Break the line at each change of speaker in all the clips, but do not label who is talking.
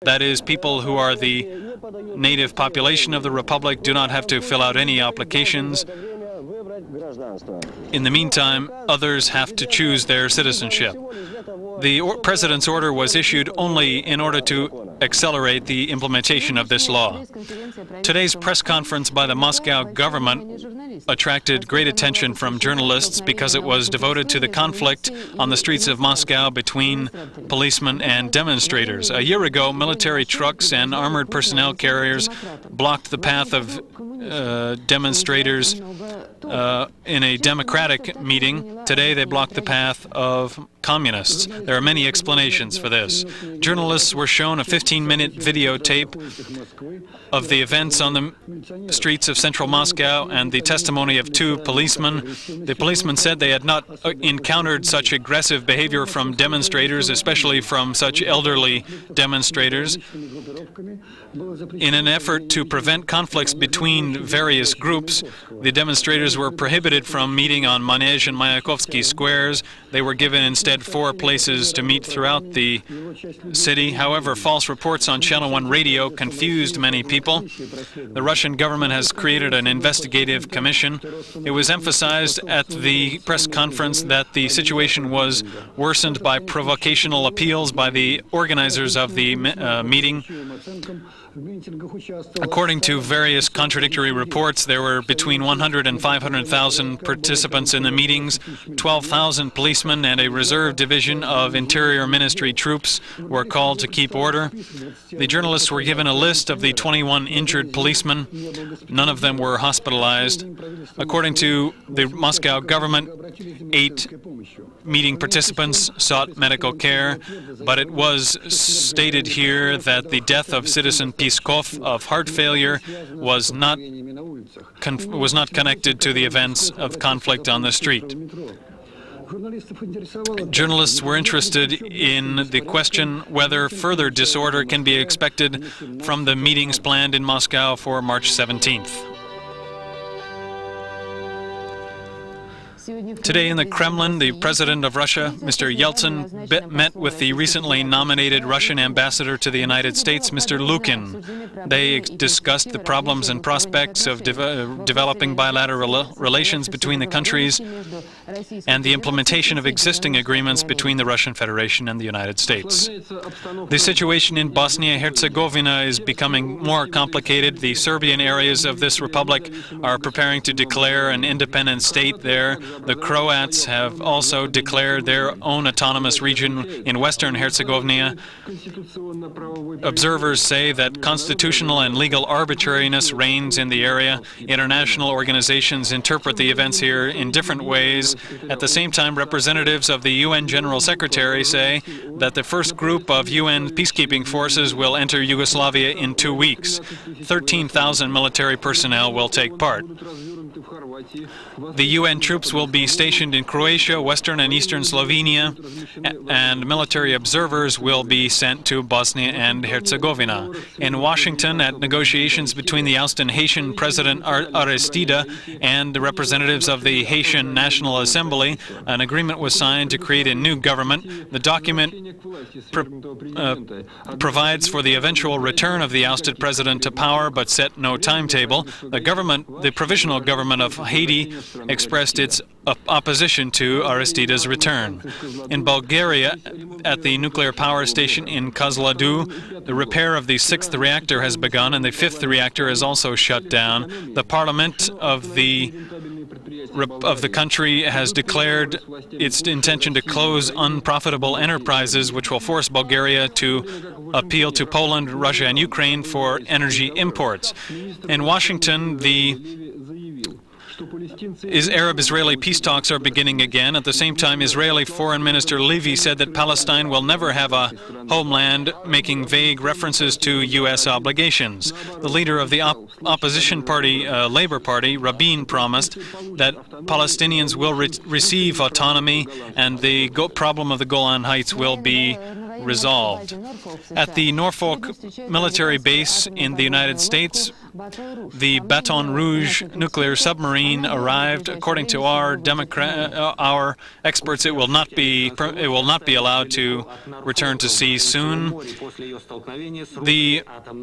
That is, people who are the native population of the Republic do not have to fill out any applications. In the meantime, others have to choose their citizenship. The President's order was issued only in order to accelerate the implementation of this law. Today's press conference by the Moscow government attracted great attention from journalists because it was devoted to the conflict on the streets of Moscow between policemen and demonstrators. A year ago, military trucks and armored personnel carriers blocked the path of demonstrators in a democratic meeting. Today, they blocked the path of communists. There are many explanations for this. Journalists were shown a 15-minute videotape of the events on the streets of central Moscow and the testimony of two policemen. The policemen said they had not encountered such aggressive behavior from demonstrators, especially from such elderly demonstrators. In an effort to prevent conflicts between various groups, the demonstrators were prohibited from meeting on Manezh and Mayakovsky squares. They were given instead 4 places to meet throughout the city. However, false reports on Channel 1 radio confused many people. The Russian government has created an investigative commission. It was emphasized at the press conference that the situation was worsened by provocational appeals by the organizers of the meeting. According to various contradictory reports, there were between 100 and 500,000 participants in the meetings. 12,000 policemen and a reserve division of Interior Ministry troops were called to keep order. The journalists were given a list of the 21 injured policemen. None of them were hospitalized. According to the Moscow government, 8 meeting participants sought medical care, but it was stated here that the death of citizen Peskov of heart failure was not connected to the events of conflict on the street. Journalists were interested in the question whether further disorder can be expected from the meetings planned in Moscow for March 17th. Today in the Kremlin, the President of Russia, Mr. Yeltsin, met with the recently nominated Russian ambassador to the United States, Mr. Lukin. They discussed the problems and prospects of developing bilateral relations between the countries and the implementation of existing agreements between the Russian Federation and the United States. The situation in Bosnia-Herzegovina is becoming more complicated. The Serbian areas of this republic are preparing to declare an independent state there. The Croats have also declared their own autonomous region in Western Herzegovina. Observers say that constitutional and legal arbitrariness reigns in the area. International organizations interpret the events here in different ways. At the same time, representatives of the UN General Secretary say that the first group of UN peacekeeping forces will enter Yugoslavia in 2 weeks. 13,000 military personnel will take part. The UN troops will be stationed in Croatia, Western and Eastern Slovenia, and military observers will be sent to Bosnia and Herzegovina. In Washington, at negotiations between the ousted Haitian President Aristide and the representatives of the Haitian National Assembly, an agreement was signed to create a new government. The document provides for the eventual return of the ousted president to power, but set no timetable. The provisional government of Haiti expressed its opposition to Aristide's return. In Bulgaria, at the nuclear power station in Kozloduy, the repair of the 6th reactor has begun and the 5th reactor is also shut down. The parliament of the country has declared its intention to close unprofitable enterprises, which will force Bulgaria to appeal to Poland, Russia, and Ukraine for energy imports. In Washington, Arab-Israeli peace talks are beginning again. At the same time, Israeli Foreign Minister Levy said that Palestine will never have a homeland, making vague references to U.S. obligations. The leader of the opposition party, Labour Party, Rabin, promised that Palestinians will receive autonomy and the problem of the Golan Heights will be resolved. At the Norfolk military base in the United States, The Baton Rouge nuclear submarine arrived. According to our experts, it will not be allowed to return to sea soon.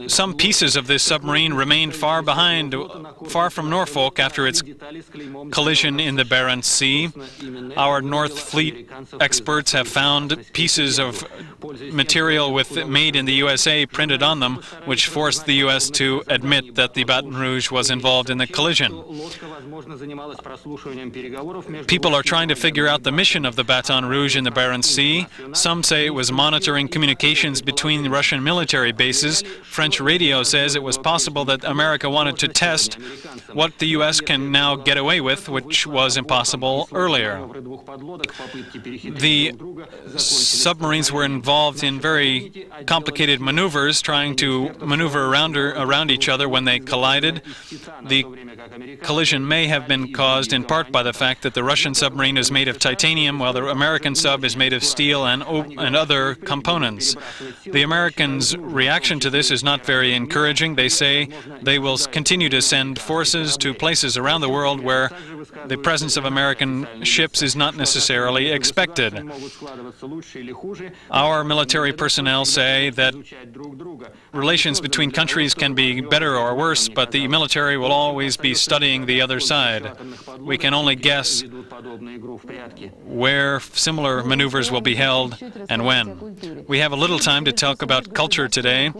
Some pieces of this submarine remained far from Norfolk after its collision in the Barents Sea. Our North Fleet experts have found pieces of material made in the USA printed on them, which forced the U.S. to admit that the Baton Rouge was involved in the collision. People are trying to figure out the mission of the Baton Rouge in the Barents Sea. Some say it was monitoring communications between Russian military bases. French radio says it was possible that America wanted to test what the U.S. can now get away with, which was impossible earlier. The submarines were involved in very complicated maneuvers, trying to maneuver around each other when they collided. The collision may have been caused in part by the fact that the Russian submarine is made of titanium, while the American sub is made of steel and other components. The Americans' reaction to this is not very encouraging. They say they will continue to send forces to places around the world where the presence of American ships is not necessarily expected. Our military personnel say that relations between countries can be better or worse, but the military will always be studying the other side. We can only guess where similar maneuvers will be held and when. We have a little time to talk about culture today.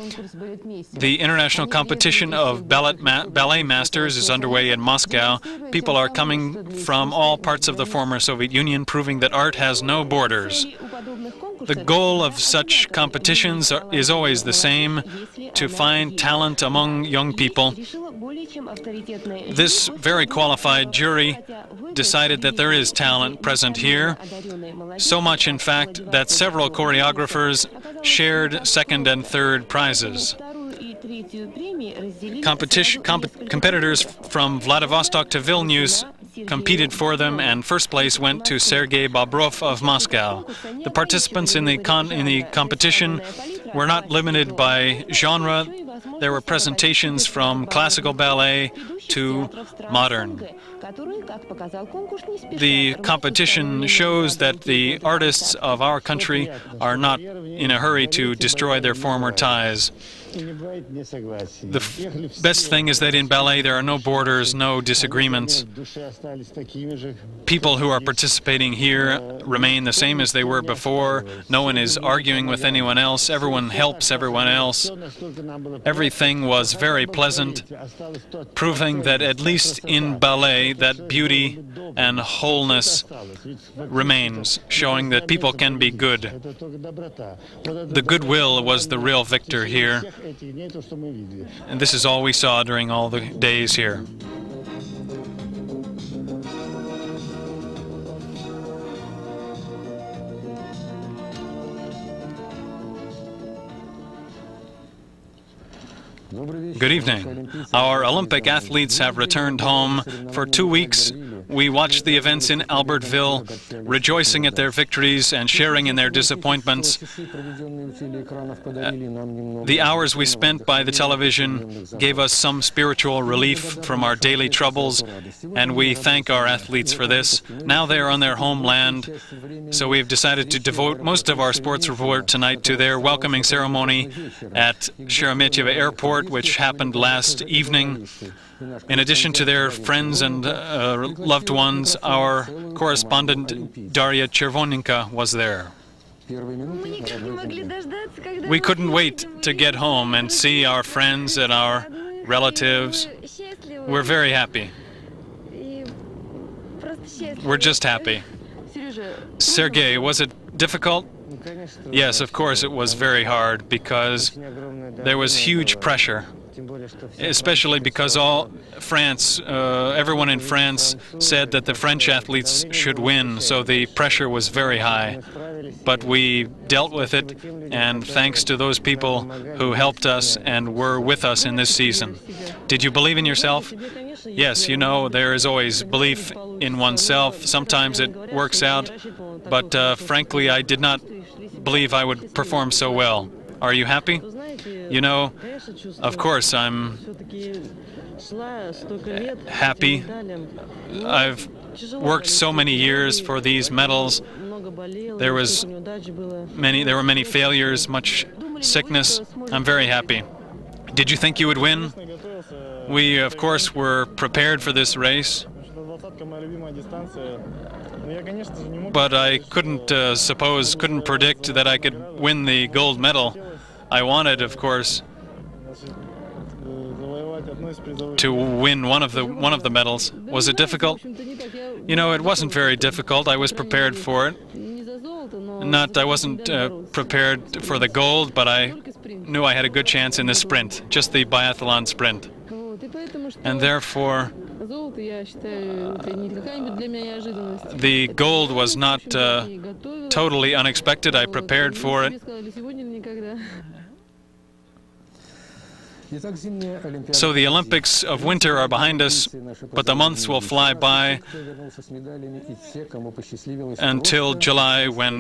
The international competition of ballet masters is underway in Moscow. People are coming from all parts of the former Soviet Union, proving that art has no borders. The goal of such competitions is always the same: to find talent among young people. This very qualified jury decided that there is talent present here, so much in fact that several choreographers shared second and third prizes. Competitors from Vladivostok to Vilnius competed for them, and first place went to Sergei Bobrov of Moscow. The participants in the competition were not limited by genre. There were presentations from classical ballet to modern. The competition shows that the artists of our country are not in a hurry to destroy their former ties. The best thing is that in ballet there are no borders, no disagreements. People who are participating here remain the same as they were before. No one is arguing with anyone else. Everyone helps everyone else. Everything was very pleasant, proving that at least in ballet that beauty and wholeness remains, showing that people can be good. The goodwill was the real victor here. And this is all we saw during all the days here. Good evening. Our Olympic athletes have returned home. For 2 weeks, we watched the events in Albertville, rejoicing at their victories and sharing in their disappointments. The hours we spent by the television gave us some spiritual relief from our daily troubles, and we thank our athletes for this. Now they are on their homeland, so we've decided to devote most of our sports report tonight to their welcoming ceremony at Sheremetyevo Airport, which happened last evening. In addition to their friends and loved ones, our correspondent Daria Chervoninka was there. We couldn't wait to get home and see our friends and our relatives. We're very happy. We're just happy. Sergei, was it difficult? Yes, of course it was very hard, because there was huge pressure, especially because everyone in France said that the French athletes should win, so the pressure was very high. But we dealt with it, and thanks to those people who helped us and were with us in this season. Did you believe in yourself? Yes, you know, there is always belief in oneself. Sometimes it works out, but frankly, I did not believe I would perform so well. Are you happy? You know, of course, I'm happy. I've worked so many years for these medals. There were many failures, much sickness. I'm very happy. Did you think you would win? We, of course, were prepared for this race, but I couldn't predict that I could win the gold medal. I wanted, of course, to win one of the medals. Was it difficult? You know, it wasn't very difficult. I was prepared for it. I wasn't prepared for the gold, but I knew I had a good chance in the sprint, just the biathlon sprint. And therefore, the gold was not totally unexpected. I prepared for it. So the Olympics of winter are behind us, but the months will fly by until July, when